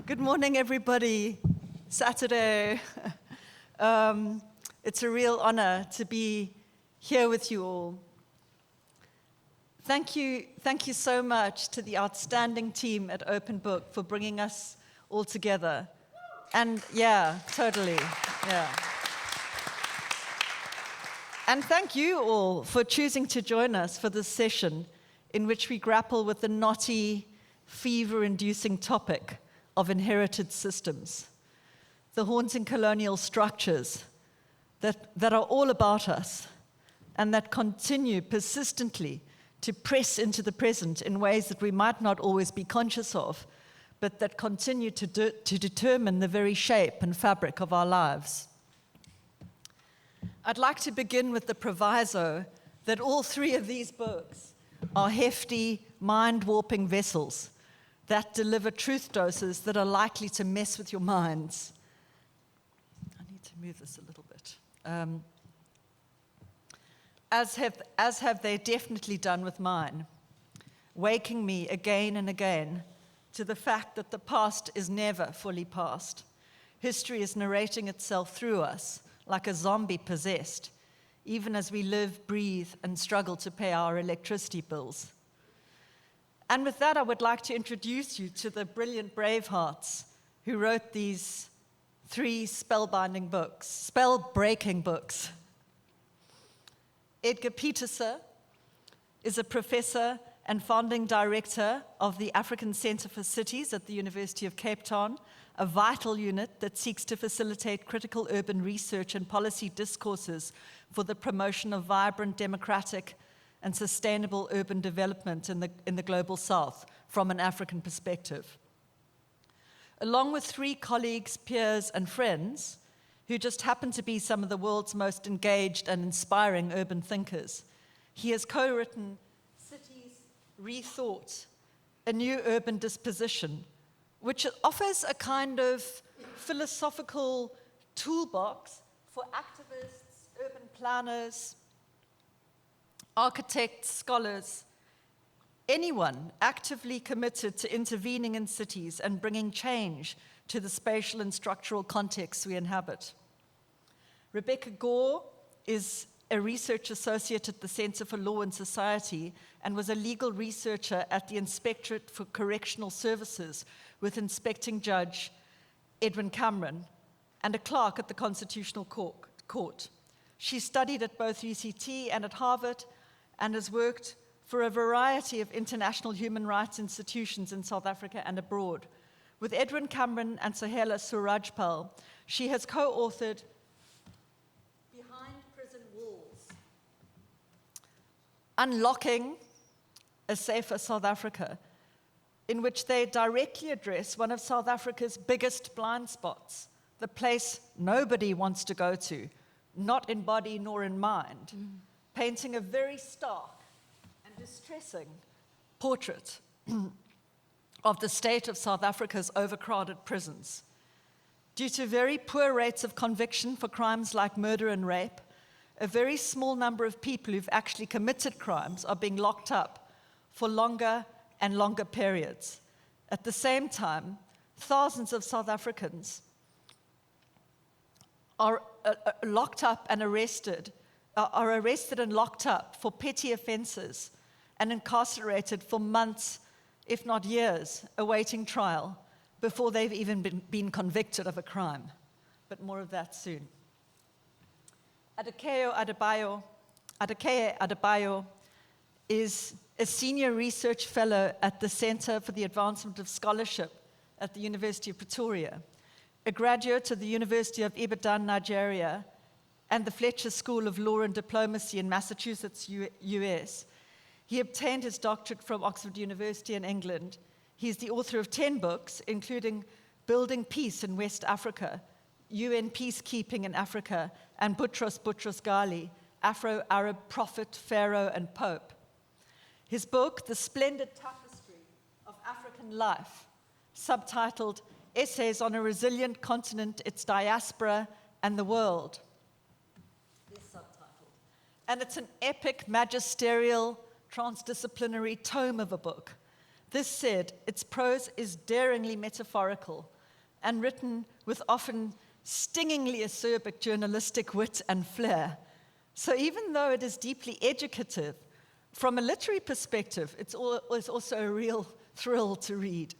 Good morning, everybody. Saturday. It's a real honor to be here with you all. Thank you so much to the outstanding team at Open Book for bringing us all together. And yeah, totally, yeah. And thank you all for choosing to join us for this session in which we grapple with the knotty, fever-inducing topic of inherited systems, the haunting colonial structures that are all about us and that continue persistently to press into the present in ways that we might not always be conscious of, but that continue to determine the very shape and fabric of our lives. I'd like to begin with the proviso that all three of these books are hefty, mind-warping vessels that deliver truth doses that are likely to mess with your minds. I need to move this a little bit. As have they definitely done with mine, waking me again and again to the fact that the past is never fully past. History is narrating itself through us like a zombie possessed, even as we live, breathe, and struggle to pay our electricity bills. And with that, I would like to introduce you to the brilliant bravehearts who wrote these three spellbreaking books. Edgar Pieterse is a professor and founding director of the African Centre for Cities at the University of Cape Town, a vital unit that seeks to facilitate critical urban research and policy discourses for the promotion of vibrant, democratic, and sustainable urban development in the global south from an African perspective. Along with three colleagues, peers, and friends, who just happen to be some of the world's most engaged and inspiring urban thinkers, he has co-written Cities Rethought, a new urban disposition, which offers a kind of philosophical toolbox for activists, urban planners, architects, scholars, anyone actively committed to intervening in cities and bringing change to the spatial and structural contexts we inhabit. Gore is a research associate at the Center for Law and Society and was a legal researcher at the Inspectorate for Correctional Services with inspecting judge Edwin Cameron and a clerk at the Constitutional Court. She studied at both UCT and at Harvard and has worked for a variety of international human rights institutions in South Africa and abroad. With Edwin Cameron and Sahela Surajpal, she has co-authored Behind Prison Walls, Unlocking a Safer South Africa, in which they directly address one of South Africa's biggest blind spots, the place nobody wants to go to, not in body nor in mind, painting a very stark and distressing portrait of the state of South Africa's overcrowded prisons. Due to very poor rates of conviction for crimes like murder and rape, a very small number of people who've actually committed crimes are being locked up for longer and longer periods. At the same time, thousands of South Africans are arrested and locked up for petty offenses and incarcerated for months, if not years, awaiting trial before they've even been convicted of a crime. But more of that soon. Adekeye Adebajo is a senior research fellow at the Center for the Advancement of Scholarship at the University of Pretoria, a graduate of the University of Ibadan, Nigeria, and the Fletcher School of Law and Diplomacy in Massachusetts, US. He obtained his doctorate from Oxford University in England. He's the author of 10 books, including Building Peace in West Africa, UN Peacekeeping in Africa, and Boutros Ghali, Afro-Arab Prophet, Pharaoh, and Pope. His book, The Splendid Tapestry of African Life, subtitled Essays on a Resilient Continent, Its Diaspora, and the World, is subtitled. And it's an epic, magisterial, transdisciplinary tome of a book This said, its prose is daringly metaphorical and written with often stingingly acerbic journalistic wit and flair. So even though it is deeply educative, from a literary perspective, it's also a real thrill to read.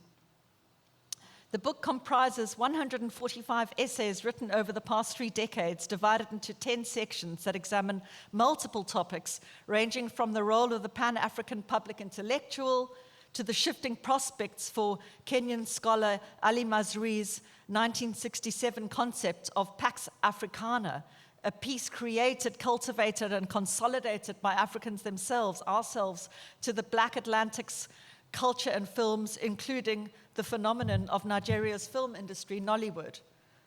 The book comprises 145 essays written over the past 3 decades, divided into 10 sections that examine multiple topics, ranging from the role of the Pan-African public intellectual to the shifting prospects for Kenyan scholar Ali Mazrui's 1967 concept of Pax Africana, a piece created, cultivated, and consolidated by Africans themselves, ourselves, to the Black Atlantic's culture and films, including the phenomenon of Nigeria's film industry, Nollywood.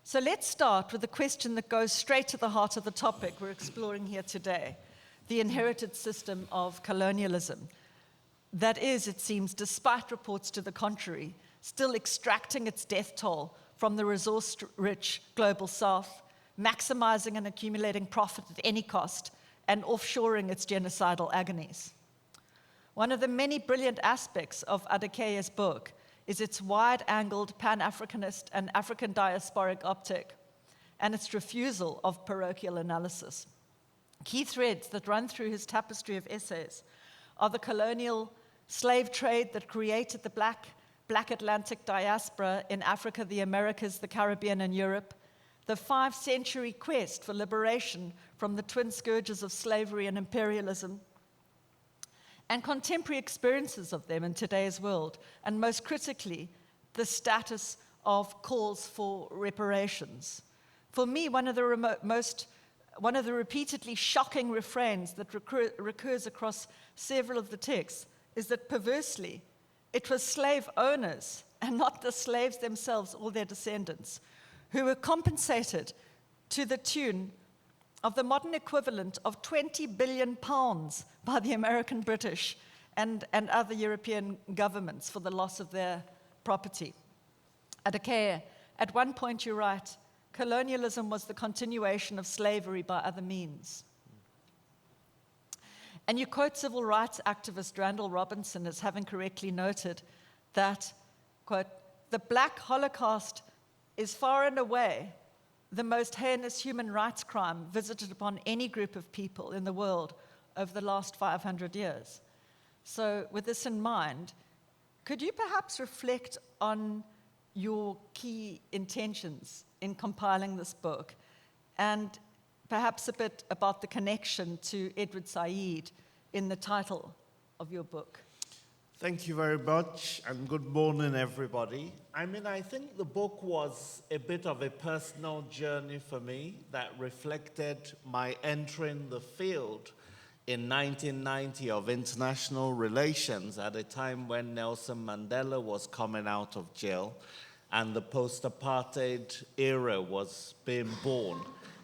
So let's start with a question that goes straight to the heart of the topic we're exploring here today, the inherited system of colonialism. That is, it seems, despite reports to the contrary, still extracting its death toll from the resource-rich global south, maximizing and accumulating profit at any cost, and offshoring its genocidal agonies. One of the many brilliant aspects of Adekaye's book is its wide-angled Pan-Africanist and African diasporic optic, and its refusal of parochial analysis. Key threads that run through his tapestry of essays are the colonial slave trade that created the Black Atlantic diaspora in Africa, the Americas, the Caribbean, and Europe, the 5-century quest for liberation from the twin scourges of slavery and imperialism, and contemporary experiences of them in today's world, and most critically, the status of calls for reparations. For me, one of the repeatedly shocking refrains that recurs across several of the texts is that, perversely, it was slave owners and not the slaves themselves or their descendants who were compensated to the tune of the modern equivalent of 20 billion pounds by the American, British, and other European governments for the loss of their property. Adekeye, at one point you write, colonialism was the continuation of slavery by other means. And you quote civil rights activist Randall Robinson as having correctly noted that, quote, the Black Holocaust is far and away the most heinous human rights crime visited upon any group of people in the world over the last 500 years. So with this in mind, could you perhaps reflect on your key intentions in compiling this book, and perhaps a bit about the connection to Edward Said in the title of your book? Thank you very much, and good morning, everybody. I think the book was a bit of a personal journey for me that reflected my entering the field in 1990 of international relations at a time when Nelson Mandela was coming out of jail and the post-apartheid era was being born.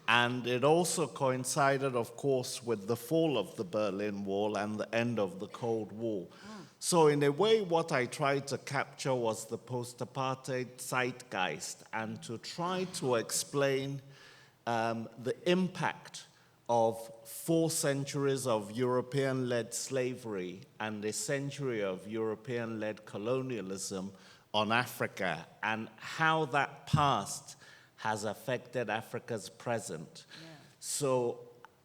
And it also coincided, of course, with the fall of the Berlin Wall and the end of the Cold War. So in a way, what I tried to capture was the post-apartheid zeitgeist and to try to explain the impact of 4 centuries of European-led slavery and a century of European-led colonialism on Africa, and how that past has affected Africa's present. Yeah. So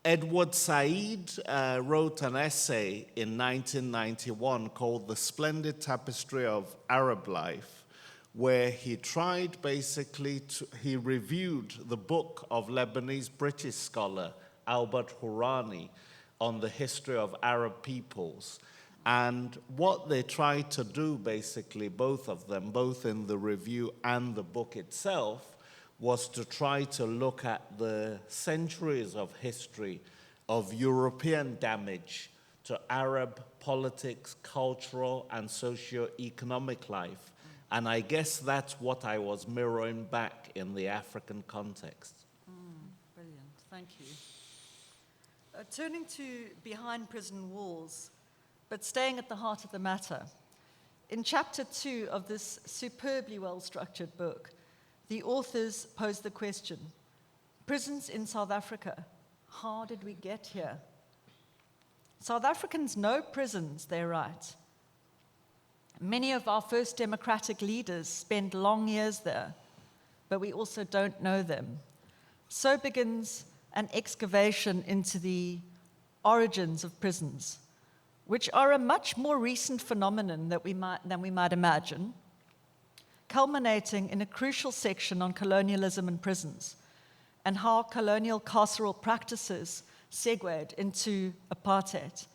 Edward Said wrote an essay in 1991 called The Splendid Tapestry of Arab Life, where he tried he reviewed the book of Lebanese British scholar Albert Hourani on the history of Arab peoples. And what they tried to do, basically, both of them, both in the review and the book itself, was to try to look at the centuries of history of European damage to Arab politics, cultural, and socio-economic life. And I guess that's what I was mirroring back in the African context. Brilliant, thank you. Turning to Behind Prison Walls, but staying at the heart of the matter, in chapter 2 of this superbly well-structured book, the authors pose the question, prisons in South Africa, how did we get here? South Africans know prisons, they write. Many of our first democratic leaders spent long years there, but we also don't know them. So begins an excavation into the origins of prisons, which are a much more recent phenomenon than we might imagine, culminating in a crucial section on colonialism and prisons, and how colonial carceral practices segued into apartheid.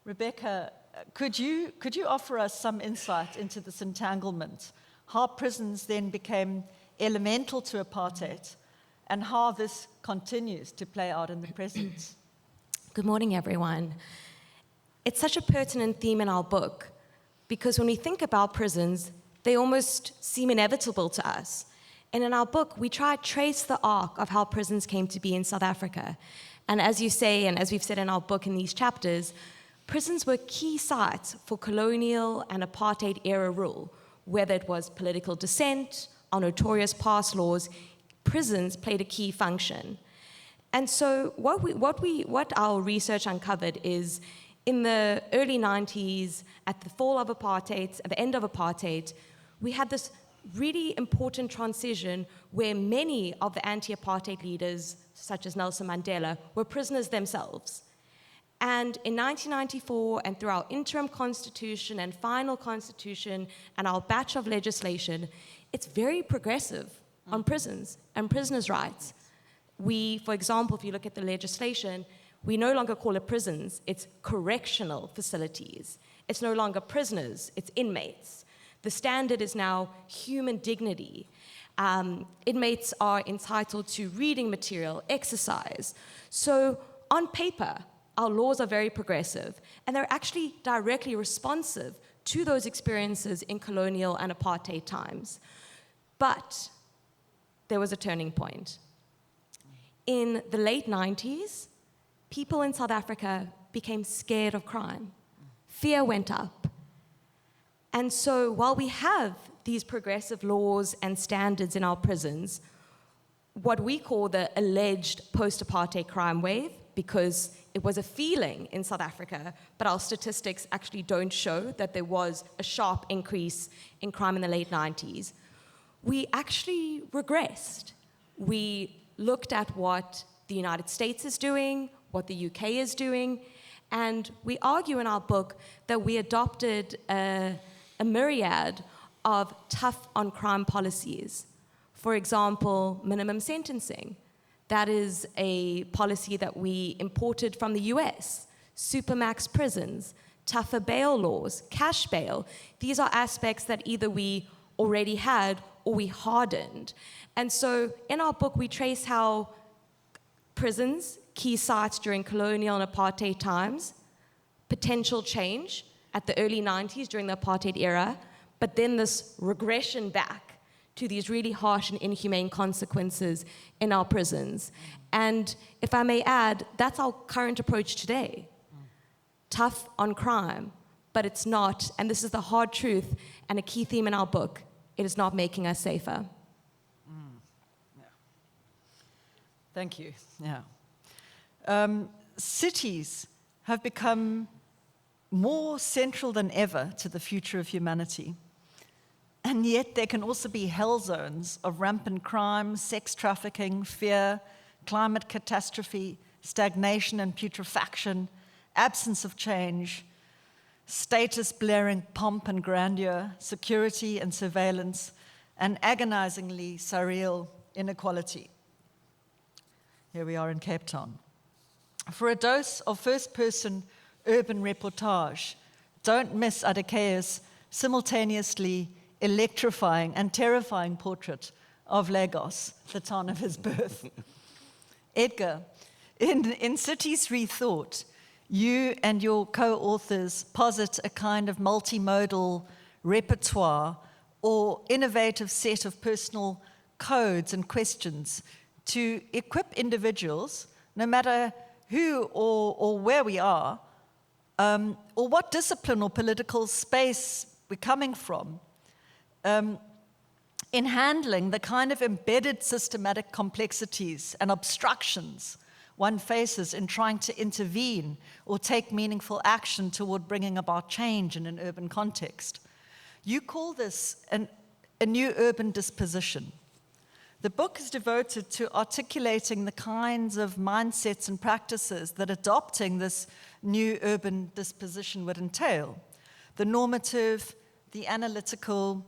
Rebecca, could you offer us some insight into this entanglement, how prisons then became elemental to apartheid, and how this continues to play out in the present? Good morning, everyone. It's such a pertinent theme in our book, because when we think about prisons, they almost seem inevitable to us. And in our book, we try to trace the arc of how prisons came to be in South Africa. And as you say, and as we've said in our book in these chapters, prisons were key sites for colonial and apartheid era rule. Whether it was political dissent, or notorious past laws, prisons played a key function. And so what our research uncovered is in the early 90s, at the fall of apartheid, at the end of apartheid, we had this really important transition where many of the anti-apartheid leaders, such as Nelson Mandela, were prisoners themselves. And in 1994, and through our interim constitution and final constitution and our batch of legislation, it's very progressive on prisons and prisoners' rights. We, for example, if you look at the legislation, we no longer call it prisons, it's correctional facilities. It's no longer prisoners, it's inmates. The standard is now human dignity. Inmates are entitled to reading material, exercise. So on paper, our laws are very progressive, and they're actually directly responsive to those experiences in colonial and apartheid times. But there was a turning point. In the late 90s, people in South Africa became scared of crime. Fear went up. And so while we have these progressive laws and standards in our prisons, what we call the alleged post-apartheid crime wave, because it was a feeling in South Africa, but our statistics actually don't show that there was a sharp increase in crime in the late 90s, we actually regressed. We looked at what the United States is doing, what the UK is doing, and we argue in our book that we adopted a myriad of tough on crime policies. For example, minimum sentencing. That is a policy that we imported from the US. Supermax prisons, tougher bail laws, cash bail. These are aspects that either we already had or we hardened. And so in our book, we trace how prisons, key sites during colonial and apartheid times, potential change at the early 90s during the apartheid era, but then this regression back to these really harsh and inhumane consequences in our prisons. And if I may add, that's our current approach today. Tough on crime, but it's not, and this is the hard truth and a key theme in our book, it is not making us safer. Yeah. Thank you. Yeah. Cities have become more central than ever to the future of humanity. And yet there can also be hell zones of rampant crime, sex trafficking, fear, climate catastrophe, stagnation and putrefaction, absence of change, status-blaring pomp and grandeur, security and surveillance, and agonizingly surreal inequality. Here we are in Cape Town. For a dose of first-person urban reportage, don't miss Adekaye's simultaneously electrifying and terrifying portrait of Lagos, the town of his birth. Edgar, in Cities Rethought, you and your co-authors posit a kind of multimodal repertoire or innovative set of personal codes and questions to equip individuals, no matter who or where we are, or what discipline or political space we're coming from, in handling the kind of embedded systematic complexities and obstructions one faces in trying to intervene or take meaningful action toward bringing about change in an urban context. You call this a new urban disposition. The book is devoted to articulating the kinds of mindsets and practices that adopting this new urban disposition would entail: the normative, the analytical,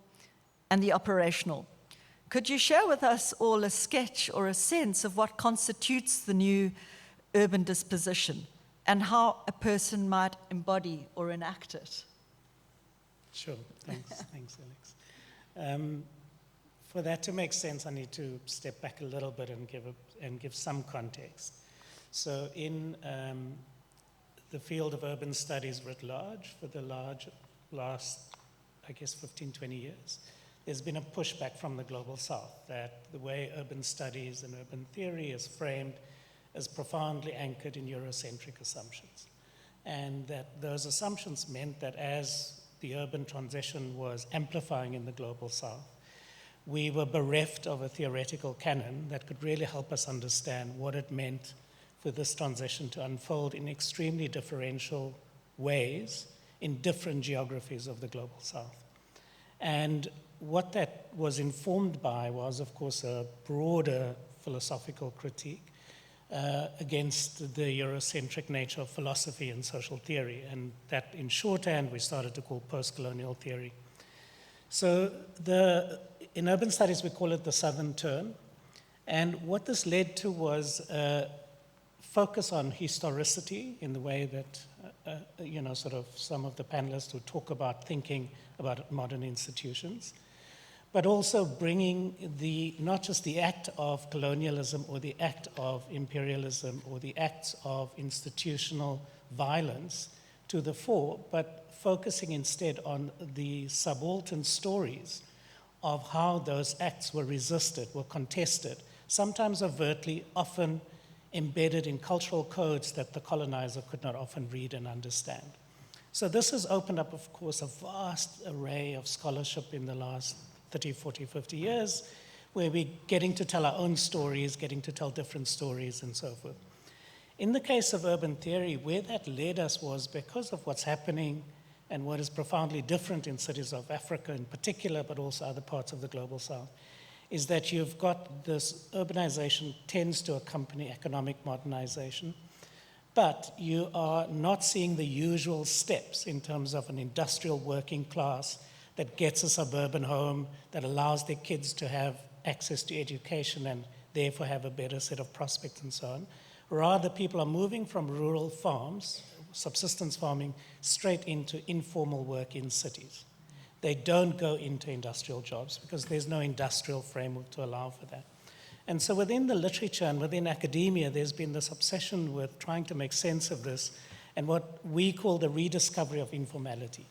and the operational. Could you share with us all a sketch or a sense of what constitutes the new urban disposition and how a person might embody or enact it? Sure, thanks, Alex. For that to make sense, I need to step back a little bit and give some context. So in the field of urban studies writ large, for the last, I guess, 15, 20 years, there's been a pushback from the global south that the way urban studies and urban theory is framed is profoundly anchored in Eurocentric assumptions. And that those assumptions meant that as the urban transition was amplifying in the global south, we were bereft of a theoretical canon that could really help us understand what it meant for this transition to unfold in extremely differential ways in different geographies of the global south. And what that was informed by was, of course, a broader philosophical critique against the Eurocentric nature of philosophy and social theory, and that in shorthand we started to call post-colonial theory. So in urban studies we call it the Southern Turn, and what this led to was a focus on historicity in the way that sort of some of the panelists who talk about thinking about modern institutions, but also bringing not just the act of colonialism or the act of imperialism or the acts of institutional violence to the fore, but focusing instead on the subaltern stories of how those acts were resisted, were contested, sometimes overtly, often embedded in cultural codes that the colonizer could not often read and understand. So this has opened up, of course, a vast array of scholarship in the last 30, 40, 50 years, where we're getting to tell our own stories, getting to tell different stories, and so forth. In the case of urban theory, where that led us was because of what's happening and what is profoundly different in cities of Africa in particular, but also other parts of the global south, is that you've got this urbanization tends to accompany economic modernization, but you are not seeing the usual steps in terms of an industrial working class that gets a suburban home, that allows their kids to have access to education and therefore have a better set of prospects and so on. Rather, people are moving from rural farms, subsistence farming, straight into informal work in cities. They don't go into industrial jobs because there's no industrial framework to allow for that. And so within the literature and within academia, there's been this obsession with trying to make sense of this and what we call the rediscovery of informality.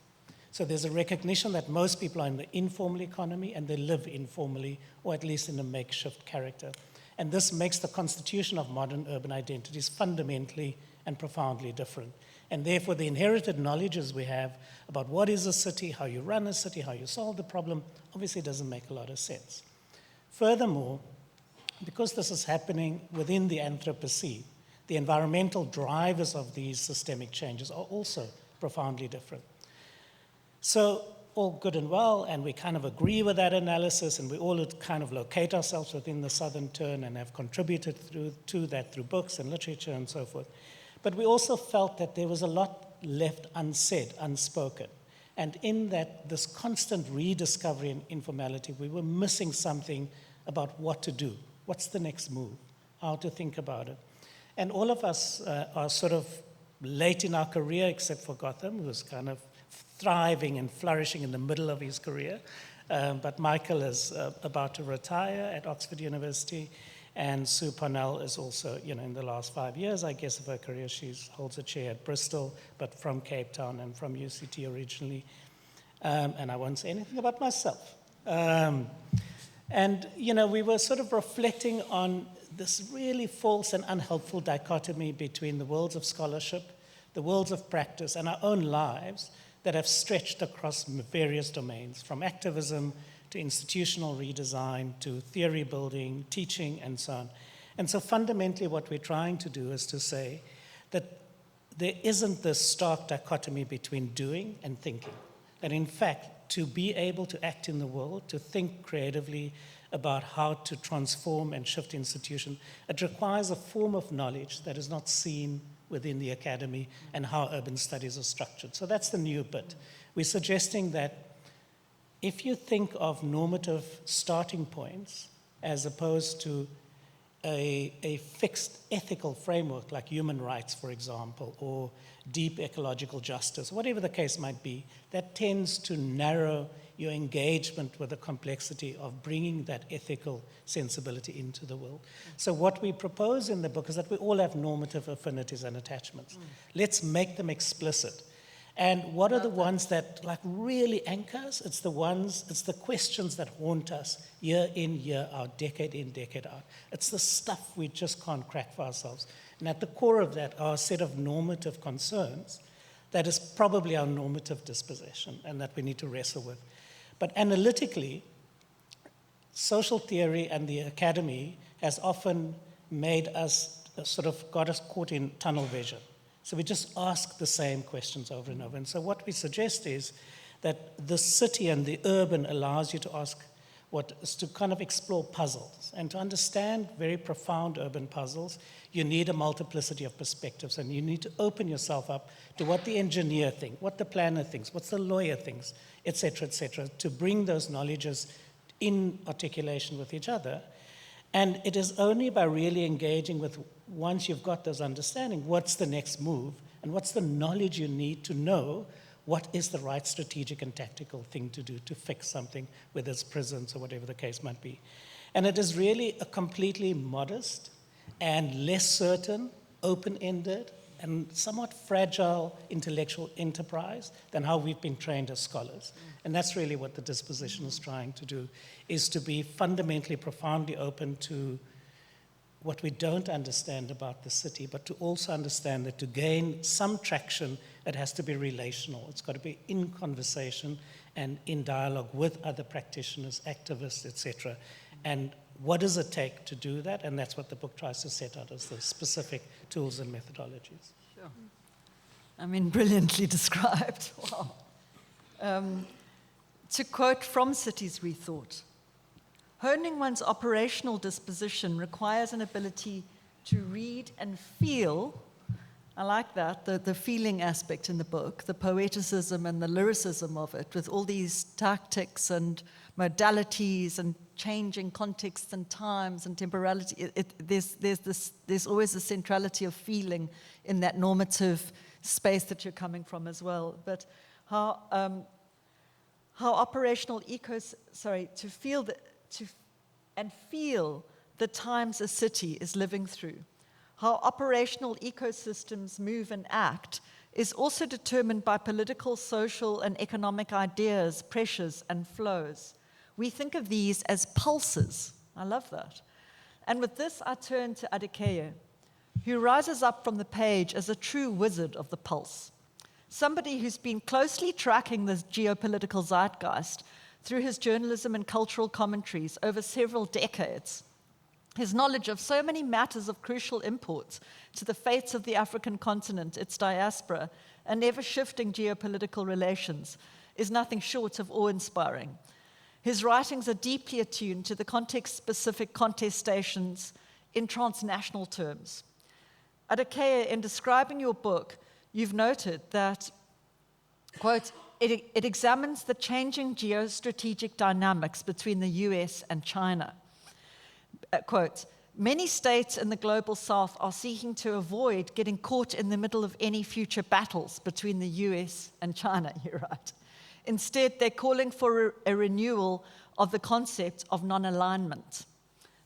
So there's a recognition that most people are in the informal economy and they live informally, or at least in a makeshift character. And this makes the constitution of modern urban identities fundamentally and profoundly different. And therefore, the inherited knowledges we have about what is a city, how you run a city, how you solve the problem, obviously doesn't make a lot of sense. Furthermore, because this is happening within the Anthropocene, the environmental drivers of these systemic changes are also profoundly different. So all good and well, and we kind of agree with that analysis, and we all kind of locate ourselves within the Southern Turn and have contributed to that through books and literature and so forth. But we also felt that there was a lot left unsaid, unspoken. And in that, this constant rediscovery and informality, we were missing something about what to do. What's the next move? How to think about it. And all of us are sort of late in our career, except for Gotham, who's kind of thriving and flourishing in the middle of his career. But Michael is about to retire at Oxford University, and Sue Parnell is also, in the last 5 years, I guess, of her career, she holds a chair at Bristol, but from Cape Town and from UCT originally. And I won't say anything about myself. And, we were sort of reflecting on this really false and unhelpful dichotomy between the worlds of scholarship, the worlds of practice, and our own lives that have stretched across various domains, from activism to institutional redesign to theory building, teaching, and so on. And so fundamentally what we're trying to do is to say that there isn't this stark dichotomy between doing and thinking. That in fact, to be able to act in the world, to think creatively about how to transform and shift institutions, it requires a form of knowledge that is not seen within the academy and how urban studies are structured. So that's the new bit. We're suggesting that if you think of normative starting points as opposed to a fixed ethical framework like human rights, for example, or deep ecological justice, whatever the case might be, that tends to narrow your engagement with the complexity of bringing that ethical sensibility into the world. So what we propose in the book is that we all have normative affinities and attachments. Let's make them explicit. And what are the ones that like really anchor us? It's the questions that haunt us year in, year out, decade in, decade out. It's the stuff we just can't crack for ourselves. And at the core of that are a set of normative concerns that is probably our normative disposition and that we need to wrestle with. But analytically, social theory and the academy has often made us, got us caught in tunnel vision. So we just ask the same questions over and over. And so what we suggest is that the city and the urban allows you to ask what is to kind of explore puzzles. And to understand very profound urban puzzles, you need a multiplicity of perspectives, and you need to open yourself up to what the engineer thinks, what the planner thinks, what the lawyer thinks, et cetera, to bring those knowledges in articulation with each other. And it is only by really engaging with, once you've got those understanding, what's the next move, and what's the knowledge you need to know what is the right strategic and tactical thing to do to fix something, whether it's prisons or whatever the case might be. And it is really a completely modest and less certain, open-ended, and somewhat fragile intellectual enterprise than how we've been trained as scholars. And that's really what the disposition is trying to do, is to be fundamentally, profoundly open to what we don't understand about the city, but to also understand that to gain some traction, it has to be relational. It's got to be in conversation and in dialogue with other practitioners, activists, etc. And what does it take to do that? And that's what the book tries to set out as the specific tools and methodologies. Sure. I mean, brilliantly described. Wow. To quote from Cities Rethought, honing one's operational disposition requires an ability to read and feel. I like that, the feeling aspect in the book, the poeticism and the lyricism of it, with all these tactics and modalities and changing contexts and times and temporality. There's always a centrality of feeling in that normative space that you're coming from as well. But how operational to feel the times a city is living through. How operational ecosystems move and act is also determined by political, social, and economic ideas, pressures, and flows. We think of these as pulses. I love that. And with this, I turn to Adekeye, who rises up from the page as a true wizard of the pulse. Somebody who's been closely tracking the geopolitical zeitgeist through his journalism and cultural commentaries over several decades. His knowledge of so many matters of crucial import to the fates of the African continent, its diaspora, and ever-shifting geopolitical relations is nothing short of awe-inspiring. His writings are deeply attuned to the context-specific contestations in transnational terms. Adekeye, in describing your book, you've noted that, quote, it examines the changing geostrategic dynamics between the US and China. Quote, many states in the global south are seeking to avoid getting caught in the middle of any future battles between the US and China, you're right. Instead, they're calling for a renewal of the concept of non-alignment.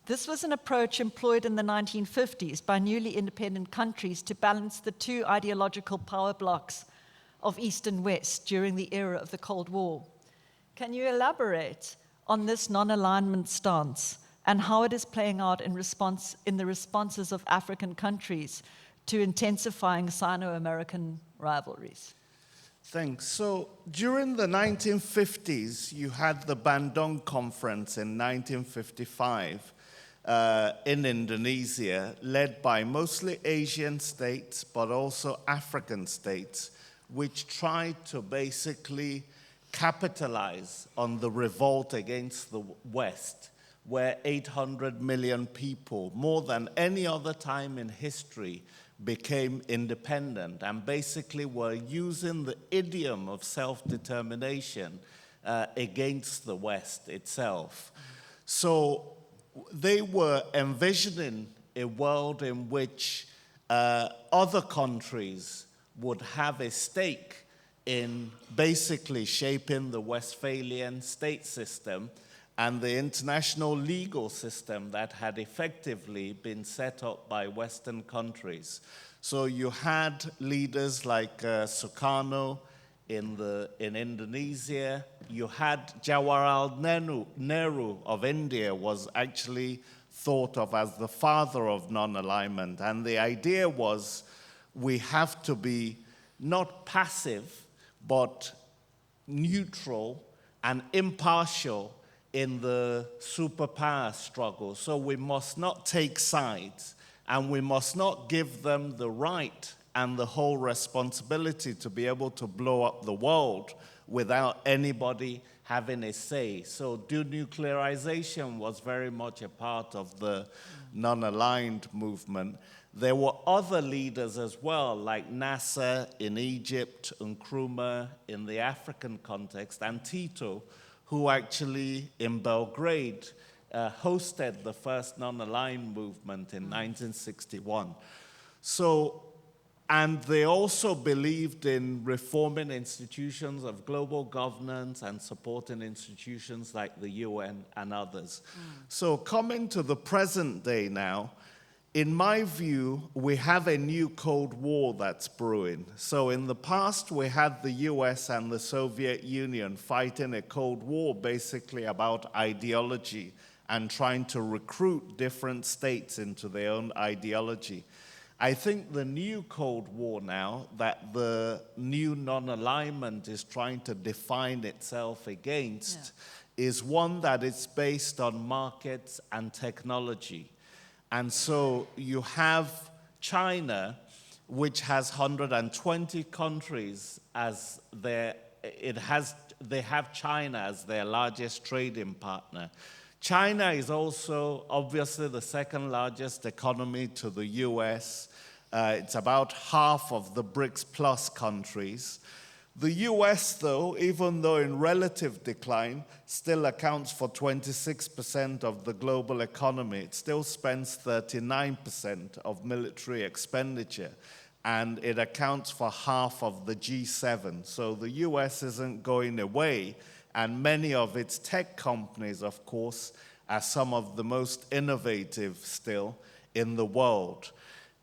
This was an approach employed in the 1950s by newly independent countries to balance the two ideological power blocks of East and West during the era of the Cold War. Can you elaborate on this non-alignment stance and how it is playing out in the responses of African countries to intensifying Sino-American rivalries? Thanks. So during the 1950s, you had the Bandung Conference in 1955 in Indonesia, led by mostly Asian states, but also African states, which tried to basically capitalize on the revolt against the West, where 800 million people, more than any other time in history, became independent and basically were using the idiom of self-determination against the West itself. So they were envisioning a world in which other countries would have a stake in basically shaping the Westphalian state system and the international legal system that had effectively been set up by Western countries. So you had leaders like Sukarno in Indonesia. You had Jawaharlal Nehru of India was actually thought of as the father of non-alignment. And the idea was we have to be not passive, but neutral and impartial in the superpower struggle. So we must not take sides, and we must not give them the right and the whole responsibility to be able to blow up the world without anybody having a say. So denuclearization was very much a part of the non-aligned movement. There were other leaders as well, like Nasser in Egypt, Nkrumah in the African context, and Tito, who actually in Belgrade hosted the first non-aligned movement in 1961. So, and they also believed in reforming institutions of global governance and supporting institutions like the UN and others. So coming to the present day now, in my view, we have a new Cold War that's brewing. So in the past, we had the US and the Soviet Union fighting a Cold War basically about ideology and trying to recruit different states into their own ideology. I think the new Cold War now, that the new non-alignment is trying to define itself against, is one that is based on markets and technology. And so you have China, which has 120 countries as they have China as their largest trading partner. China is also obviously the second largest economy to the US. It's about half of the BRICS plus countries. The US, though, even though in relative decline, still accounts for 26% of the global economy. It still spends 39% of military expenditure, and it accounts for half of the G7. So the US isn't going away, and many of its tech companies, of course, are some of the most innovative still in the world.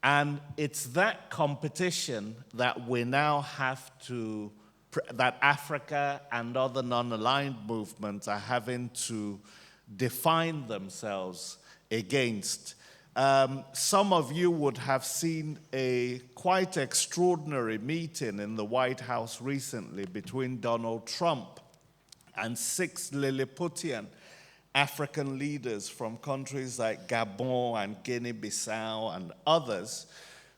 And it's that competition that we now have to that Africa and other non-aligned movements are having to define themselves against. Some of you would have seen a quite extraordinary meeting in the White House recently between Donald Trump and 6 Lilliputian African leaders from countries like Gabon and Guinea-Bissau and others,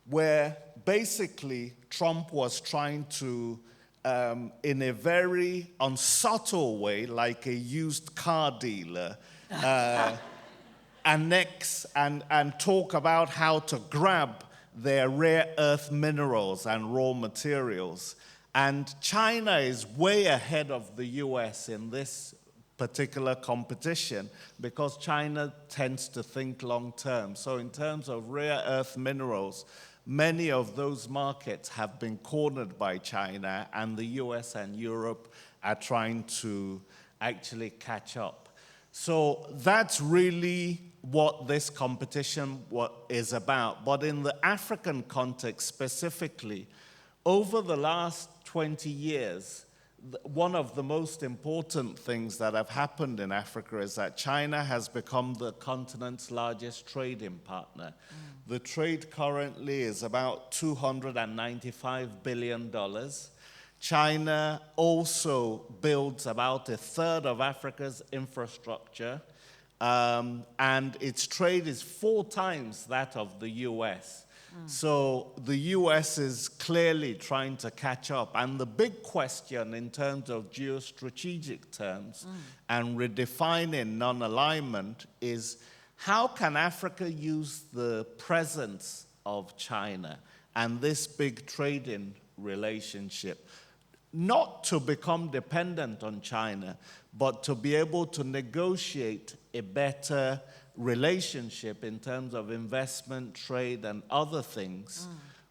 where basically Trump was trying to in a very unsubtle way, like a used car dealer, annex and talk about how to grab their rare earth minerals and raw materials. And China is way ahead of the US in this particular competition because China tends to think long term. So in terms of rare earth minerals, many of those markets have been cornered by China, and the US and Europe are trying to actually catch up. So that's really what this competition is about. But in the African context specifically, over the last 20 years, one of the most important things that have happened in Africa is that China has become the continent's largest trading partner. The trade currently is about $295 billion. China also builds about a third of Africa's infrastructure, and its trade is 4 times that of the US. So the US is clearly trying to catch up. And the big question in terms of geostrategic terms and redefining non-alignment is, how can Africa use the presence of China and this big trading relationship not to become dependent on China, but to be able to negotiate a better relationship in terms of investment, trade, and other things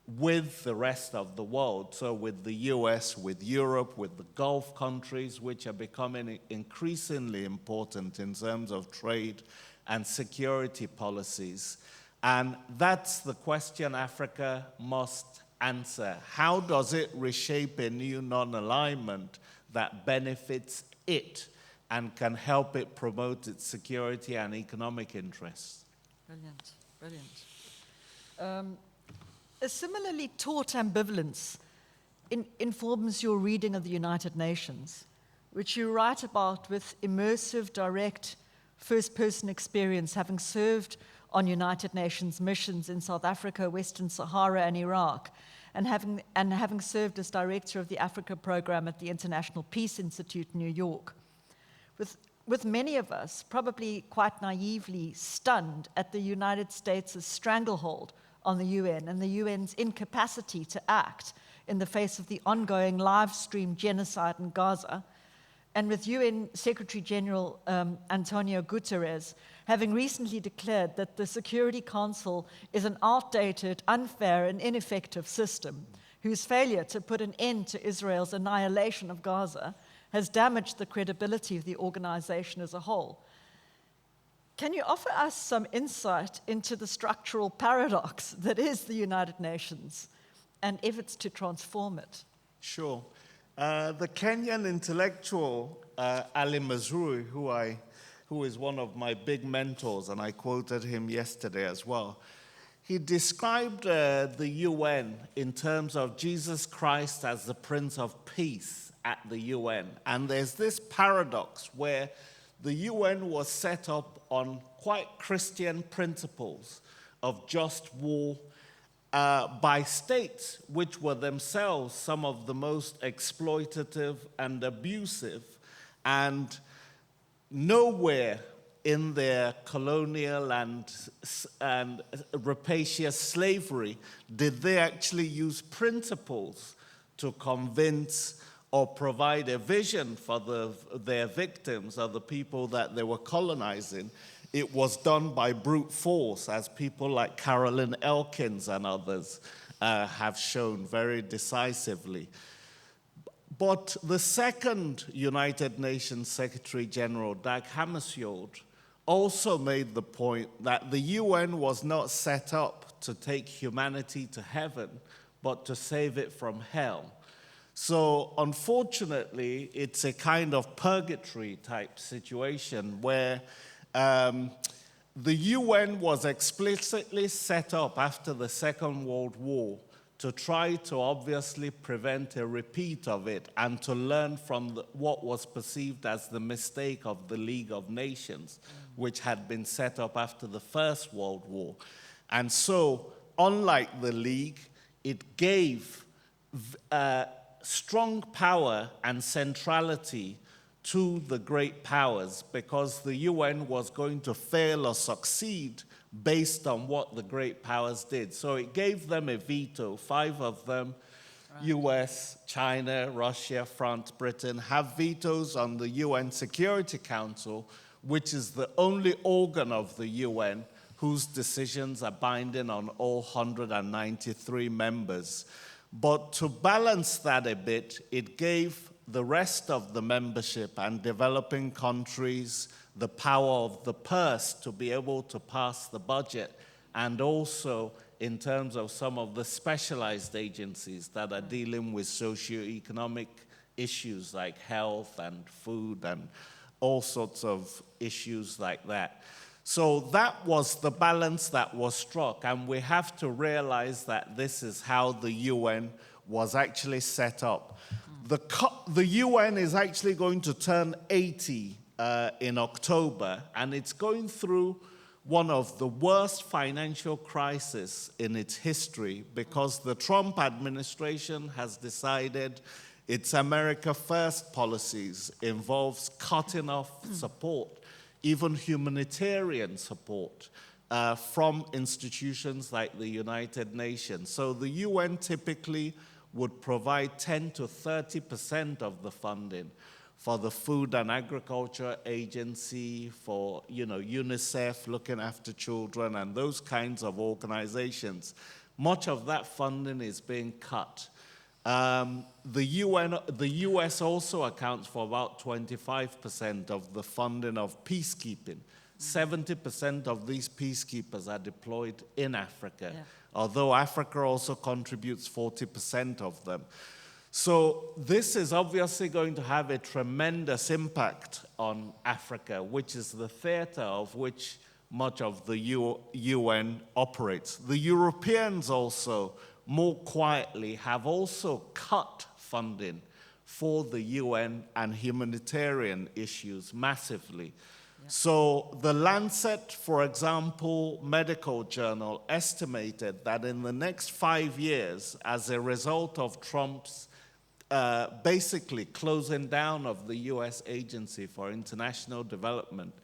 with the rest of the world. So with the US, with Europe, with the Gulf countries, which are becoming increasingly important in terms of trade and security policies. And that's the question Africa must answer. How does it reshape a new non-alignment that benefits it and can help it promote its security and economic interests? Brilliant, brilliant. A similarly taught ambivalence informs your reading of the United Nations, which you write about with immersive, direct, first-person experience, having served on United Nations missions in South Africa, Western Sahara, and Iraq, and having served as director of the Africa program at the International Peace Institute in New York. With many of us probably quite naively stunned at the United States' stranglehold on the UN and the UN's incapacity to act in the face of the ongoing live-stream genocide in Gaza, and with UN Secretary General Antonio Guterres having recently declared that the Security Council is an outdated, unfair, and ineffective system whose failure to put an end to Israel's annihilation of Gaza has damaged the credibility of the organization as a whole. Can you offer us some insight into the structural paradox that is the United Nations and efforts to transform it? Sure. The Kenyan intellectual Ali Mazrui, who is one of my big mentors, and I quoted him yesterday as well, he described the UN in terms of Jesus Christ as the Prince of Peace at the UN. And there's this paradox where the UN was set up on quite Christian principles of just war by states which were themselves some of the most exploitative and abusive, and nowhere in their colonial and rapacious slavery did they actually use principles to convince or provide a vision for their victims or the people that they were colonizing. It was done by brute force, as people like Carolyn Elkins and others have shown very decisively. But the second United Nations Secretary General, Dag Hammarskjöld, also made the point that the UN was not set up to take humanity to heaven, but to save it from hell. So unfortunately, it's a kind of purgatory type situation where the UN was explicitly set up after the Second World War to try to obviously prevent a repeat of it and to learn from what was perceived as the mistake of the League of Nations, which had been set up after the First World War. And so, unlike the League, it gave strong power and centrality to the great powers, because the UN was going to fail or succeed based on what the great powers did. So it gave them a veto. 5 of them, right. US, China, Russia, France, Britain, have vetoes on the UN Security Council, which is the only organ of the UN whose decisions are binding on all 193 members. But to balance that a bit, it gave the rest of the membership and developing countries the power of the purse to be able to pass the budget, and also in terms of some of the specialized agencies that are dealing with socioeconomic issues like health and food and all sorts of issues like that. So that was the balance that was struck, and we have to realize that this is how the UN was actually set up. The UN is actually going to turn 80 in October, and it's going through one of the worst financial crises in its history because the Trump administration has decided its America First policies involves cutting off support, even humanitarian support, from institutions like the United Nations. So the UN typically would provide 10 to 30% of the funding for the Food and Agriculture Agency, for UNICEF, looking after children, and those kinds of organizations. Much of that funding is being cut. The US also accounts for about 25% of the funding of peacekeeping. 70% of these peacekeepers are deployed in Africa, although Africa also contributes 40% of them. So this is obviously going to have a tremendous impact on Africa, which is the theater of which much of the UN operates. The Europeans also, more quietly, have also cut funding for the UN and humanitarian issues massively. So the Lancet, for example, medical journal, estimated that in the next 5 years, as a result of Trump's basically closing down of the US Agency for International Development,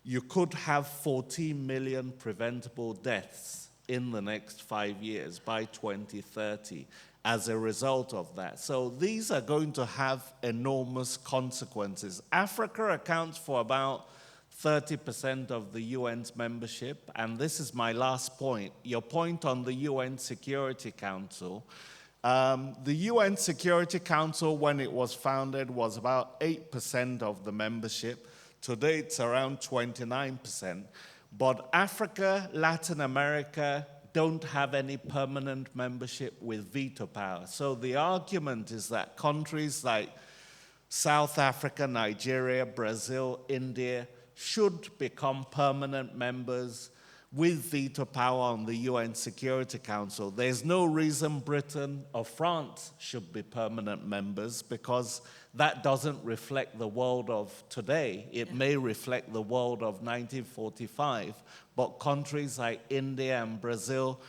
you could have 14 million preventable deaths in the next 5 years by 2030 as a result of that. So these are going to have enormous consequences. Africa accounts for about 30% of the UN's membership, and this is my last point. Your point on the UN Security Council. The UN Security Council, when it was founded, was about 8% of the membership. Today, it's around 29%. But Africa, Latin America don't have any permanent membership with veto power. So the argument is that countries like South Africa, Nigeria, Brazil, India should become permanent members with veto power on the UN Security Council. There's no reason Britain or France should be permanent members because that doesn't reflect the world of today. It may reflect the world of 1945, but countries like India and Brazil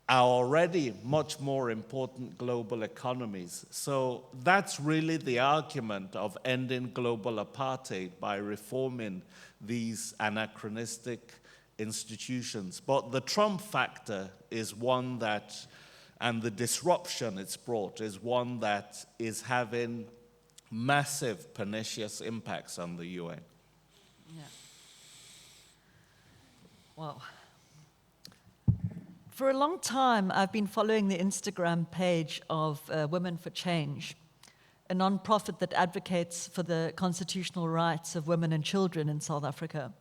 are already much more important global economies. So that's really the argument of ending global apartheid by reforming these anachronistic institutions. But the Trump factor is one that, and the disruption it's brought is one that is having massive pernicious impacts on the UN. Yeah. Wow. For a long time, I've been following the Instagram page of Women for Change, a non-profit that advocates for the constitutional rights of women and children in South Africa.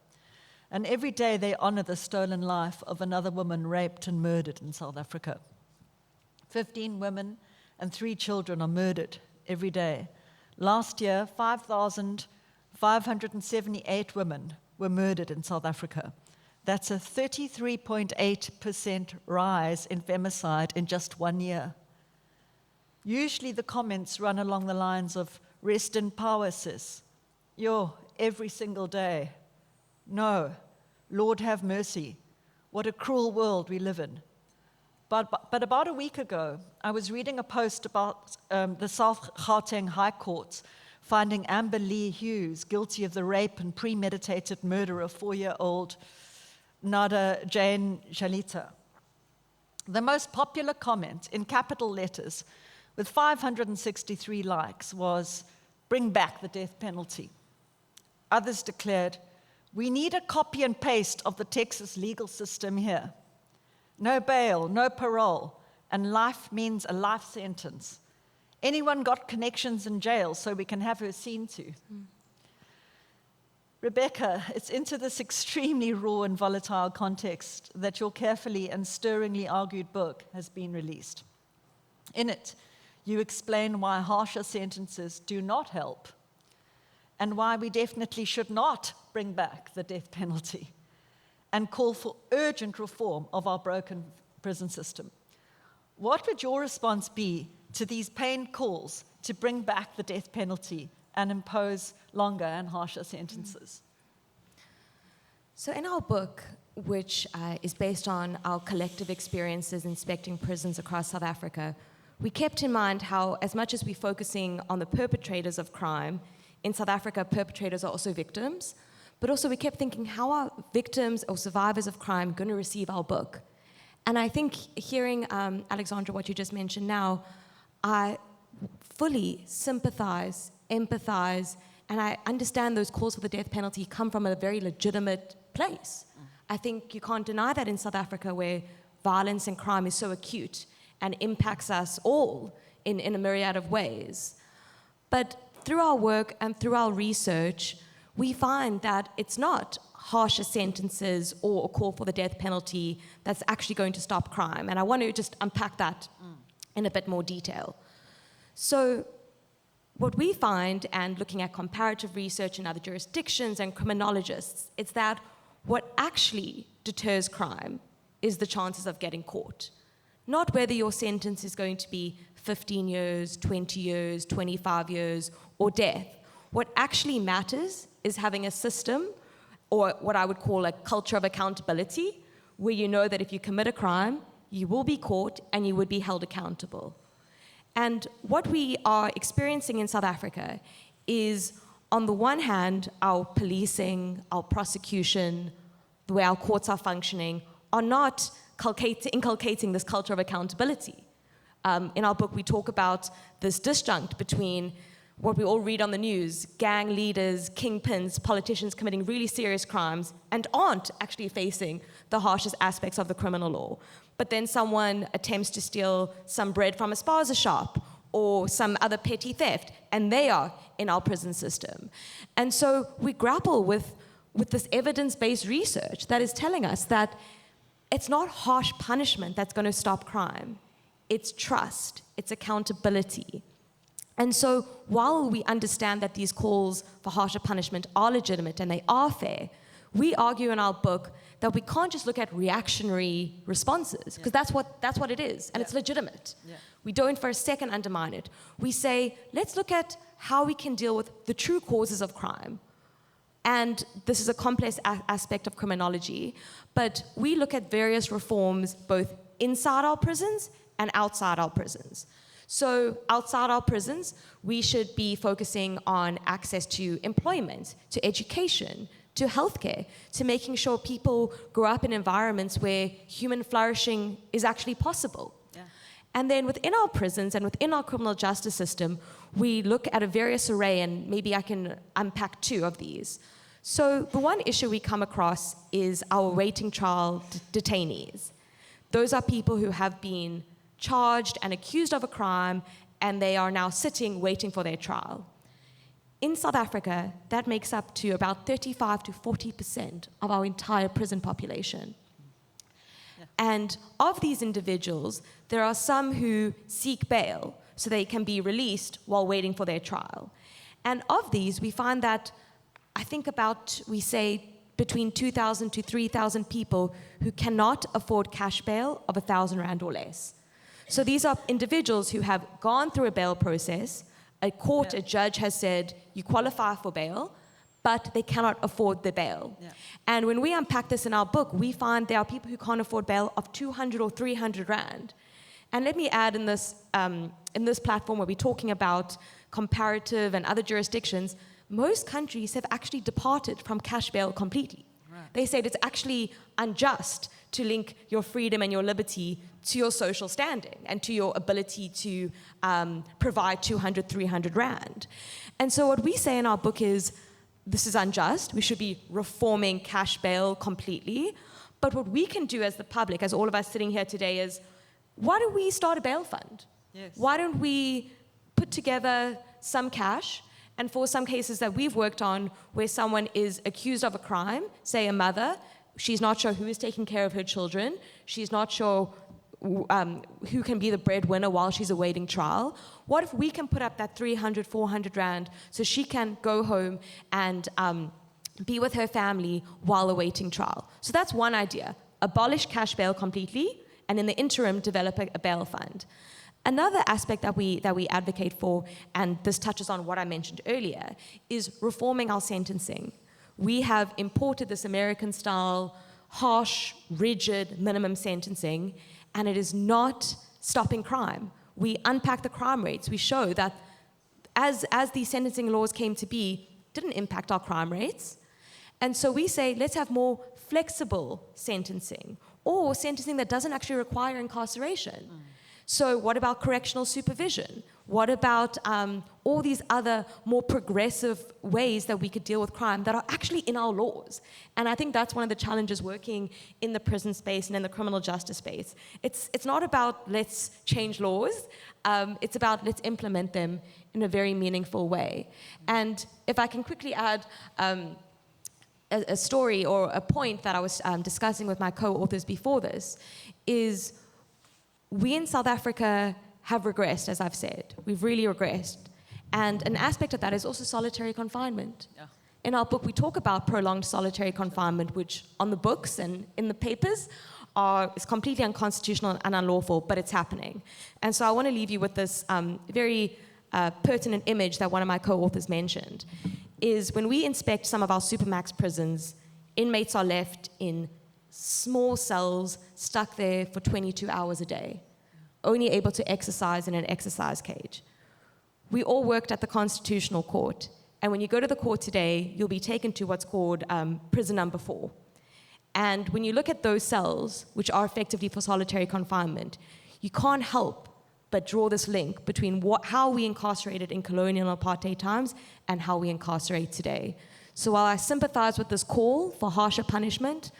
And every day they honor the stolen life of another woman raped and murdered in South Africa. 15 women and 3 children are murdered every day. Last year, 5,578 women were murdered in South Africa. That's a 33.8% rise in femicide in just 1 year. Usually the comments run along the lines of, rest in power, sis. Yo, every single day. No, Lord have mercy. What a cruel world we live in. But about a week ago, I was reading a post about the South Gauteng High Court finding Amber Lee Hughes guilty of the rape and premeditated murder of 4-year-old Nada Jane Shalita. The most popular comment in capital letters with 563 likes was, bring back the death penalty. Others declared, we need a copy and paste of the Texas legal system here. No bail, no parole, and life means a life sentence. Anyone got connections in jail so we can have her seen to? Rebecca, it's into this extremely raw and volatile context that your carefully and stirringly argued book has been released. In it, you explain why harsher sentences do not help and why we definitely should not bring back the death penalty and call for urgent reform of our broken prison system. What would your response be to these pained calls to bring back the death penalty and impose longer and harsher sentences? So in our book, which is based on our collective experiences inspecting prisons across South Africa, we kept in mind how, as much as we're focusing on the perpetrators of crime, in South Africa, perpetrators are also victims, but also we kept thinking, how are victims or survivors of crime going to receive our book? And I think hearing, Alexandra, what you just mentioned now, I fully sympathize, empathize, and I understand those calls for the death penalty come from a very legitimate place. I think you can't deny that in South Africa, where violence and crime is so acute and impacts us all in a myriad of ways. But through our work and through our research, we find that it's not harsher sentences or a call for the death penalty that's actually going to stop crime. And I want to just unpack that in a bit more detail. So what we find, and looking at comparative research in other jurisdictions and criminologists, is that what actually deters crime is the chances of getting caught. Not whether your sentence is going to be 15 years, 20 years, 25 years, or death. What actually matters is having a system, or what I would call a culture of accountability, where you know that if you commit a crime, you will be caught and you would be held accountable. And what we are experiencing in South Africa is, on the one hand, our policing, our prosecution, the way our courts are functioning, are not inculcating this culture of accountability. In our book, we talk about this disjunct between what we all read on the news, gang leaders, kingpins, politicians committing really serious crimes and aren't actually facing the harshest aspects of the criminal law. But then someone attempts to steal some bread from a spaza shop or some other petty theft, and they are in our prison system. And so we grapple with this evidence-based research that is telling us that it's not harsh punishment that's going to stop crime. It's trust, it's accountability. And so while we understand that these calls for harsher punishment are legitimate and they are fair, we argue in our book that we can't just look at reactionary responses, because that's what it is, and it's legitimate. We don't for a second undermine it. We say, let's look at how we can deal with the true causes of crime. And this is a complex aspect of criminology, but we look at various reforms both inside our prisons and outside our prisons. So outside our prisons, we should be focusing on access to employment, to education, to healthcare, to making sure people grow up in environments where human flourishing is actually possible. Yeah. And then within our prisons and within our criminal justice system, we look at a various array, and maybe I can unpack two of these. So the one issue we come across is our awaiting trial detainees. Those are people who have been charged and accused of a crime, and they are now sitting waiting for their trial. In South Africa, that makes up to about 35 to 40% of our entire prison population. Yeah. And of these individuals, there are some who seek bail so they can be released while waiting for their trial. And of these, we find that we say between 2,000 to 3,000 people who cannot afford cash bail of 1,000 rand or less. So these are individuals who have gone through a bail process. A court, a judge has said, you qualify for bail, but they cannot afford the bail. Yeah. And when we unpack this in our book, we find there are people who can't afford bail of 200 or 300 rand. And let me add, in this platform where we're talking about comparative and other jurisdictions, most countries have actually departed from cash bail completely. Right. They said it's actually unjust to link your freedom and your liberty to your social standing and to your ability to provide 200, 300 rand. And so what we say in our book is, this is unjust. We should be reforming cash bail completely. But what we can do as the public, as all of us sitting here today, is, why don't we start a bail fund? Yes. Why don't we put together some cash? And for some cases that we've worked on where someone is accused of a crime, say a mother, she's not sure who is taking care of her children, she's not sure who can be the breadwinner while she's awaiting trial. What if we can put up that 300, 400 rand so she can go home and be with her family while awaiting trial? So that's one idea. Abolish cash bail completely, and in the interim, develop a bail fund. Another aspect that we advocate for, and this touches on what I mentioned earlier, is reforming our sentencing. we have imported this American-style, harsh, rigid minimum sentencing, and it is not stopping crime. We unpack the crime rates. We show that as these sentencing laws came to be, didn't impact our crime rates. And so we say, let's have more flexible sentencing, or sentencing that doesn't actually require incarceration. So what about correctional supervision? What about all these other more progressive ways that we could deal with crime that are actually in our laws? And I think that's one of the challenges working in the prison space and in the criminal justice space. It's not about let's change laws. It's about let's implement them in a very meaningful way. And if I can quickly add a story or a point that I was discussing with my co-authors before this is we in South Africa have regressed, as I've said. We've really regressed. And an aspect of that is also solitary confinement. Yeah. In our book, we talk about prolonged solitary confinement, which on the books and in the papers is completely unconstitutional and unlawful, but it's happening. And so I want to leave you with this very pertinent image that one of my co-authors mentioned, is when we inspect some of our supermax prisons, inmates are left in small cells, stuck there for 22 hours a day, only able to exercise in an exercise cage. We all worked at the Constitutional Court, and when you go to the court today, you'll be taken to what's called prison number 4. And when you look at those cells, which are effectively for solitary confinement, you can't help but draw this link between how we incarcerated in colonial apartheid times and how we incarcerate today. So while I sympathize with this call for harsher punishment,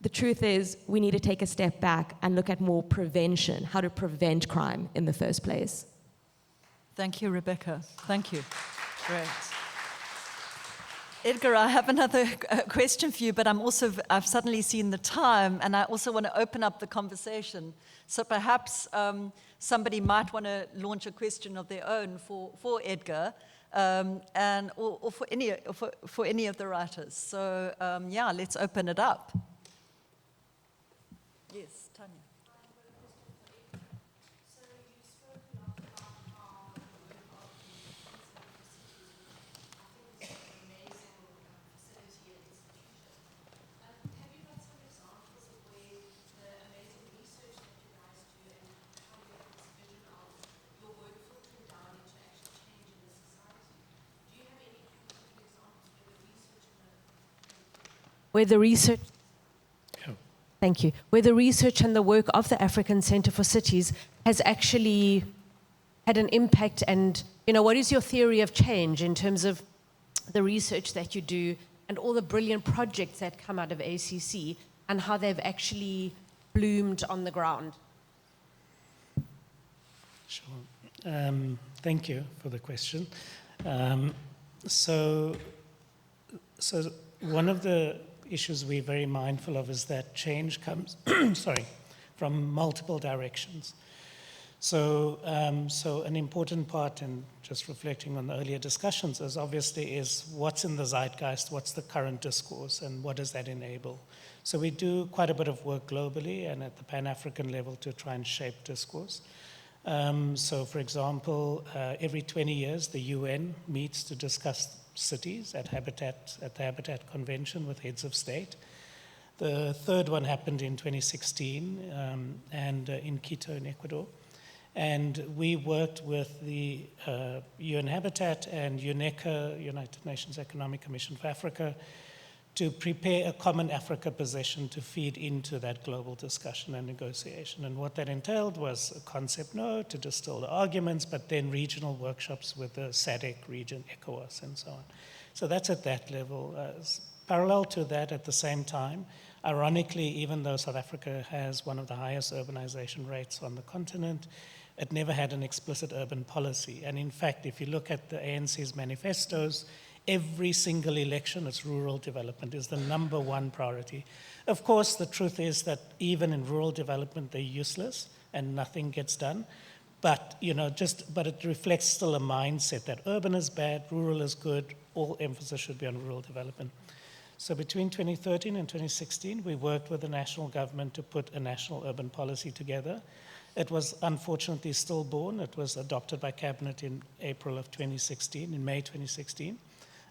the truth is we need to take a step back and look at more prevention, how to prevent crime in the first place. Thank you, Rebecca. Thank you. Great. Edgar, I have another question for you, but I've suddenly seen the time, and I also want to open up the conversation. So perhaps somebody might want to launch a question of their own for Edgar, or for any of the writers. So yeah, let's open it up. Yes, Tanya. Where the research, thank you, where the research and the work of the African Center for Cities has actually had an impact, and what is your theory of change in terms of the research that you do and all the brilliant projects that come out of ACC and how they've actually bloomed on the ground? Sure. Thank you for the question. So one of the issues we're very mindful of is that change comes from multiple directions. So an important part, and just reflecting on the earlier discussions, is what's in the zeitgeist, what's the current discourse, and what does that enable? So we do quite a bit of work globally and at the Pan-African level to try and shape discourse. So for example, every 20 years, the UN meets to discuss cities at the Habitat Convention with heads of state. The third one happened in 2016 and in Quito in Ecuador. And we worked with the UN Habitat and UNECA, United Nations Economic Commission for Africa, to prepare a common Africa position to feed into that global discussion and negotiation. And what that entailed was a concept note to distill the arguments, but then regional workshops with the SADC region, ECOWAS, and so on. So that's at that level. Parallel to that, at the same time, ironically, even though South Africa has one of the highest urbanization rates on the continent, it never had an explicit urban policy. And in fact, if you look at the ANC's manifestos, every single election, its rural development is the number one priority. Of course, the truth is that even in rural development, they're useless and nothing gets done. But, but it reflects still a mindset that urban is bad, rural is good, all emphasis should be on rural development. So between 2013 and 2016, we worked with the national government to put a national urban policy together. It was unfortunately stillborn. It was adopted by Cabinet in April of 2016, in May 2016.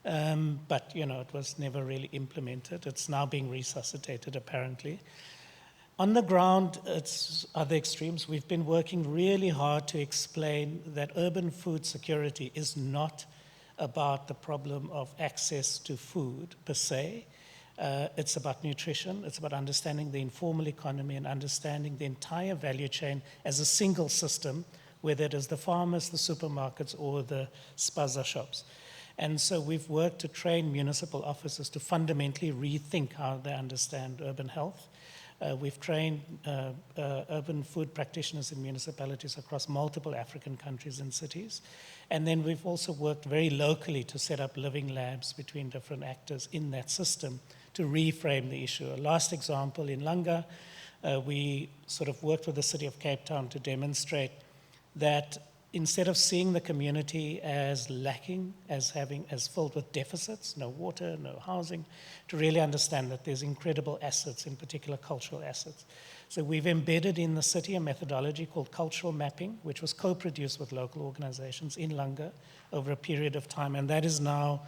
But, it was never really implemented. It's now being resuscitated, apparently. On the ground, it's other extremes. We've been working really hard to explain that urban food security is not about the problem of access to food per se. It's about nutrition. It's about understanding the informal economy and understanding the entire value chain as a single system, whether it is the farmers, the supermarkets, or the spaza shops. And so we've worked to train municipal officers to fundamentally rethink how they understand urban health. We've trained urban food practitioners in municipalities across multiple African countries and cities. And then we've also worked very locally to set up living labs between different actors in that system to reframe the issue. A last example, in Langa, we sort of worked with the city of Cape Town to demonstrate that instead of seeing the community as lacking, as filled with deficits, no water, no housing, to really understand that there's incredible assets, in particular cultural assets. So we've embedded in the city a methodology called cultural mapping, which was co-produced with local organizations in Langa over a period of time, and that is now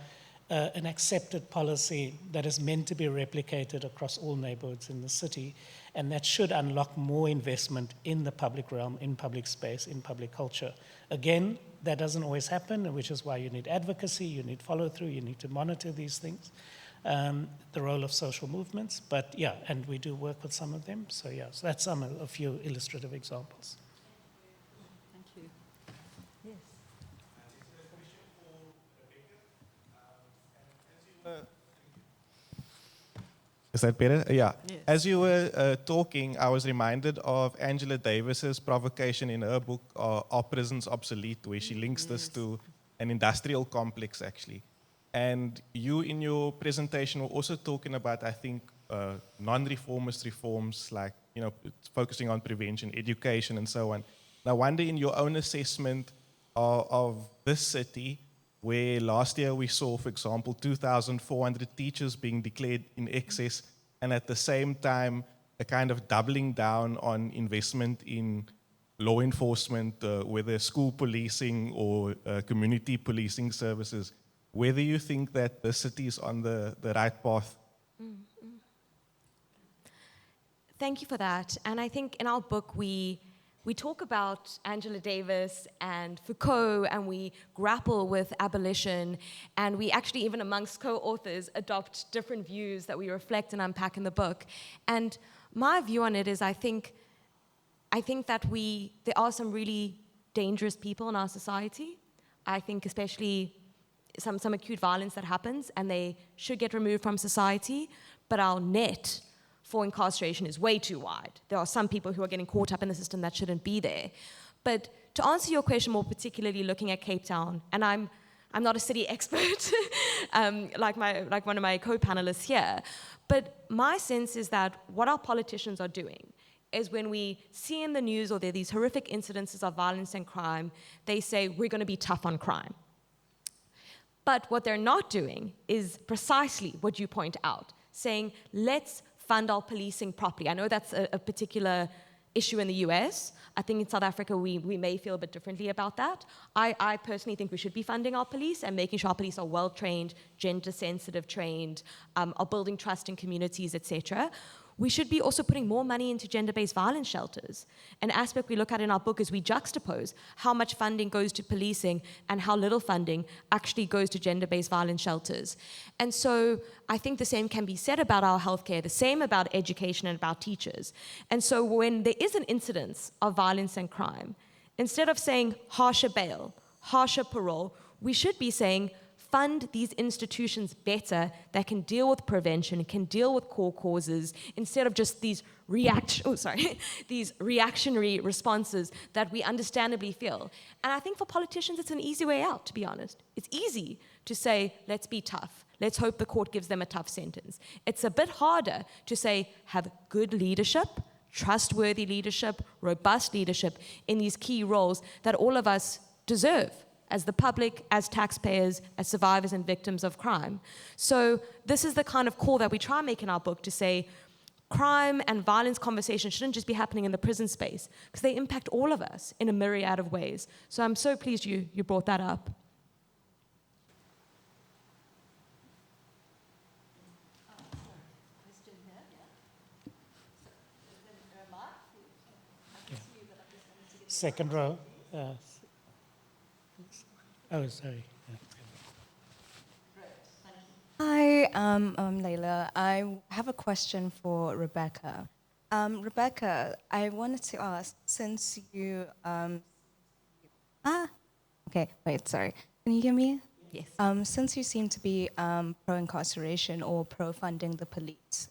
an accepted policy that is meant to be replicated across all neighborhoods in the city, and that should unlock more investment in the public realm, in public space, in public culture. Again, that doesn't always happen, which is why you need advocacy, you need follow-through, you need to monitor these things, the role of social movements. But yeah, and we do work with some of them. So yeah, so that's a few illustrative examples. Thank you. Yes. Is that better? Yeah. Yes. As you were talking, I was reminded of Angela Davis's provocation in her book, Are Prisons Obsolete?, where she links this to an industrial complex, actually. And you, in your presentation, were also talking about, I think, non-reformist reforms, like, focusing on prevention, education, and so on. And I wonder, in your own assessment of this city, where last year we saw, for example, 2,400 teachers being declared in excess, and at the same time, a kind of doubling down on investment in law enforcement, whether school policing or community policing services, whether you think that the city is on the right path. Thank you for that. And I think in our book, we talk about Angela Davis and Foucault, and we grapple with abolition, and we actually, even amongst co-authors, adopt different views that we reflect and unpack in the book. And my view on it is I think that there are some really dangerous people in our society. I think especially some acute violence that happens, and they should get removed from society, but our net for incarceration is way too wide. There are some people who are getting caught up in the system that shouldn't be there. But to answer your question more particularly looking at Cape Town, and I'm not a city expert like one of my co-panelists here, but my sense is that what our politicians are doing is when we see in the news or there are these horrific incidences of violence and crime, they say, we're going to be tough on crime. But what they're not doing is precisely what you point out, saying, let's fund our policing properly. I know that's a particular issue in the US. I think in South Africa, we may feel a bit differently about that. I personally think we should be funding our police and making sure our police are well-trained, gender-sensitive trained, are building trust in communities, etc. We should be also putting more money into gender-based violence shelters. An aspect we look at in our book is we juxtapose how much funding goes to policing and how little funding actually goes to gender-based violence shelters. And so I think the same can be said about our healthcare, the same about education and about teachers. And so when there is an incidence of violence and crime, instead of saying harsher bail, harsher parole, we should be saying fund these institutions better that can deal with prevention, can deal with core causes, instead of just these reactionary responses that we understandably feel. And I think for politicians, it's an easy way out, to be honest. It's easy to say, let's be tough. Let's hope the court gives them a tough sentence. It's a bit harder to say, have good leadership, trustworthy leadership, robust leadership in these key roles that all of us deserve as the public, as taxpayers, as survivors and victims of crime. So this is the kind of call that we try and make in our book to say crime and violence conversations shouldn't just be happening in the prison space, because they impact all of us in a myriad of ways. So I'm so pleased you brought that up. second row. Oh, sorry. Yeah. Hi, I'm Layla. I have a question for Rebecca. Rebecca, I wanted to ask, since you... okay, wait, sorry. Can you hear me? Yes. Since you seem to be pro-incarceration or pro-funding the police,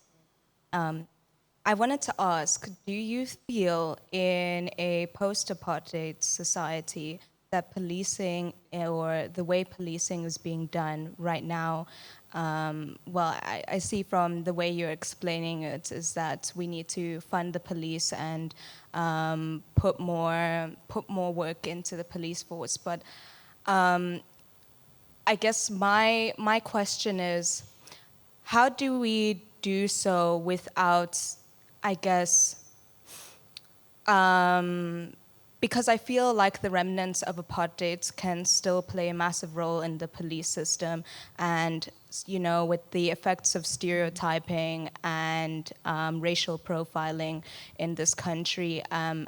I wanted to ask, do you feel in a post-apartheid society that policing or the way policing is being done right now, I see from the way you're explaining it is that we need to fund the police and put more work into the police force. But I guess my question is, how do we do so without, I guess, because I feel like the remnants of apartheid can still play a massive role in the police system, and with the effects of stereotyping and racial profiling in this country, and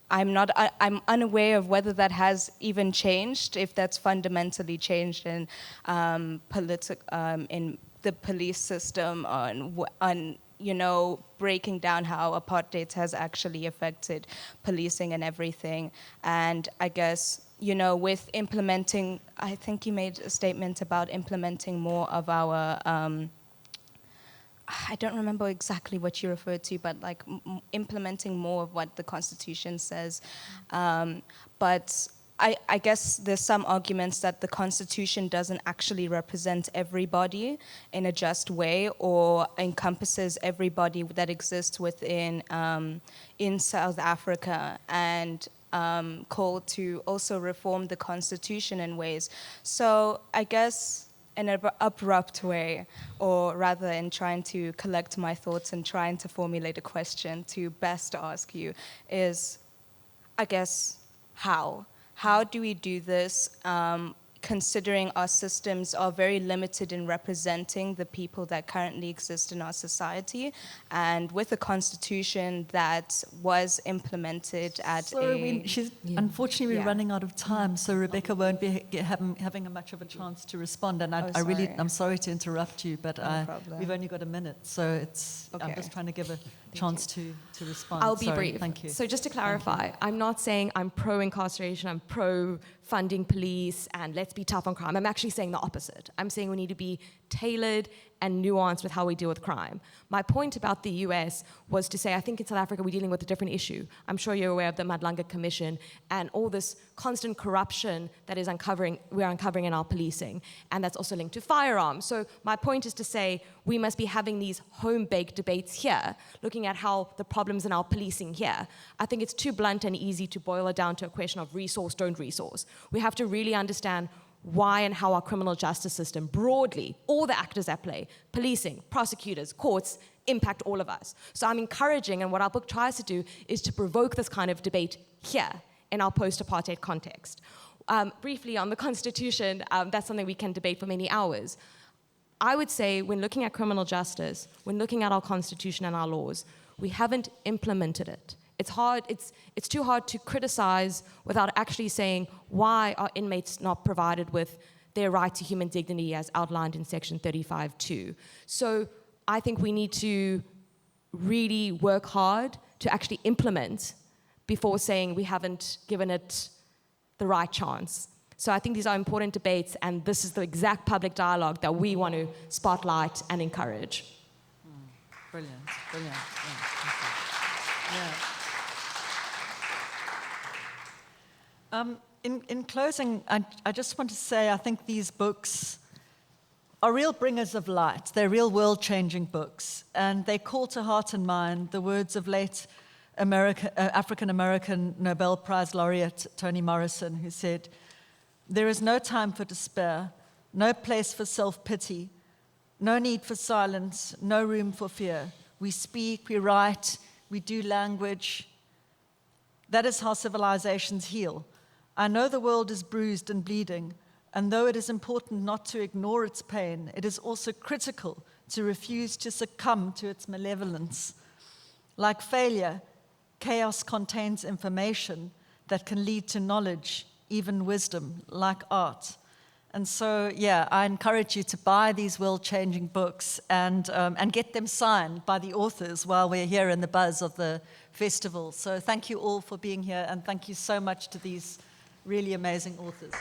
I'm unaware of whether that has even changed, if that's fundamentally changed in in the police system on breaking down how apartheid has actually affected policing and everything. And I guess, with implementing, I think you made a statement about implementing more of our, I don't remember exactly what you referred to, but like implementing more of what the Constitution says. But I guess there's some arguments that the Constitution doesn't actually represent everybody in a just way or encompasses everybody that exists within in South Africa, and called to also reform the Constitution in ways. So I guess in an abrupt way, or rather in trying to collect my thoughts and trying to formulate a question to best ask you is, I guess, how? How do we do this, considering our systems are very limited in representing the people that currently exist in our society, and with a constitution that was implemented at she's unfortunately we're running out of time, so Rebecca won't be having much of a chance to respond. And I'm sorry to interrupt you, but we've only got a minute, so I'm just trying to give a chance to respond. I'll be brief. Thank you. So just to clarify, I'm not saying I'm pro-incarceration, I'm pro-funding police, and let's be tough on crime. I'm actually saying the opposite. I'm saying we need to be tailored and nuanced with how we deal with crime. My point about the US was to say, I think in South Africa we're dealing with a different issue. I'm sure you're aware of the Madlanga Commission and all this constant corruption that we're uncovering in our policing, and that's also linked to firearms. So my point is to say we must be having these home-baked debates here, looking at how the problems in our policing here. I think it's too blunt and easy to boil it down to a question of resource, don't resource. We have to really understand why and how our criminal justice system broadly, all the actors at play, policing, prosecutors, courts, impact all of us. So I'm encouraging, and what our book tries to do is to provoke this kind of debate here in our post-apartheid context. Briefly on the Constitution, that's something we can debate for many hours. I would say when looking at criminal justice, when looking at our Constitution and our laws, we haven't implemented it. It's too hard to criticize without actually saying why are inmates not provided with their right to human dignity as outlined in section 35(2). So I think we need to really work hard to actually implement before saying we haven't given it the right chance. So I think these are important debates, and this is the exact public dialogue that we want to spotlight and encourage. Brilliant. Yeah. In closing, I just want to say I think these books are real bringers of light. They're real world-changing books, and they call to heart and mind the words of late African-American Nobel Prize laureate Toni Morrison, who said, "There is no time for despair, no place for self-pity, no need for silence, no room for fear. We speak, we write, we do language. That is how civilizations heal. I know the world is bruised and bleeding, and though it is important not to ignore its pain, it is also critical to refuse to succumb to its malevolence. Like failure, chaos contains information that can lead to knowledge, even wisdom, like art. And so, yeah, I encourage you to buy these world-changing books and get them signed by the authors while we're here in the buzz of the festival. So thank you all for being here, and thank you so much to these really amazing authors.